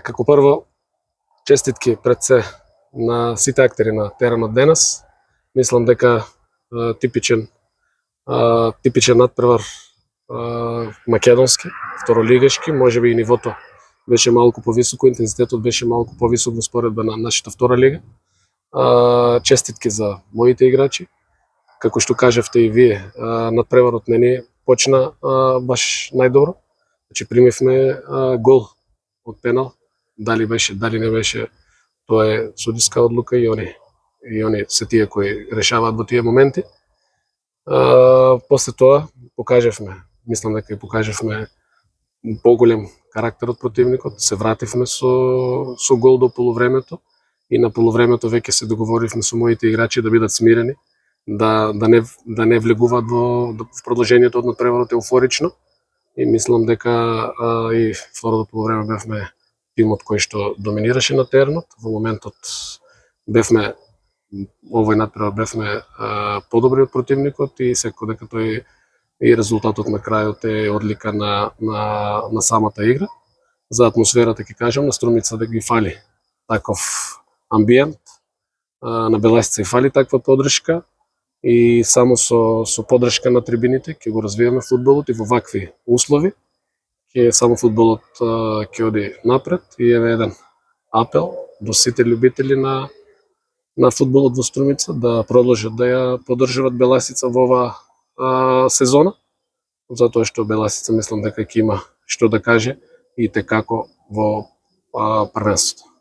Како прво, честитки пред се на сите актери на теренот денес. Мислам дека типичен надпревар македонски, второлигашки, можеби и нивото беше малку повисоко, интензитетот беше малку повисок во споредба на нашата втора лига. Честитки за моите играчи. Како што кажавте и вие, надпреварот не ни почна баш најдобро. Значи примивме гол од пенал. Дали беше, дали не беше, тоа е судиска одлука и они се тие кои решаваат во тие моменти. После тоа мислам дека и покажавме поголем карактер од противникот, се вративме со гол до полувремето и на полувремето веќе се договоривме со моите играчи да бидат смирени, да не влегуваат во продолжението од надпреварот еуфорично и мислам дека и второто полувреме бевме тимот кој што доминираше на теренот. Во моментот овој надпревар бевме подобри од противникот и секако дека тој и резултатот на крајот е одлика на самата игра. За атмосферата ќе кажам, на Струмица да ги фали таков амбиент, на Беласица и фали таква поддршка и само со поддршка на трибините ќе го развиеме фудбалот и во вакви услови само фудбалот ќе оди напред. И еве еден апел до сите љубители на фудбалот во Струмица да продолжат да ја поддржуваат Беласица во оваа сезона, затоа што Беласица мислам дека ќе има што да каже и те како во првенството.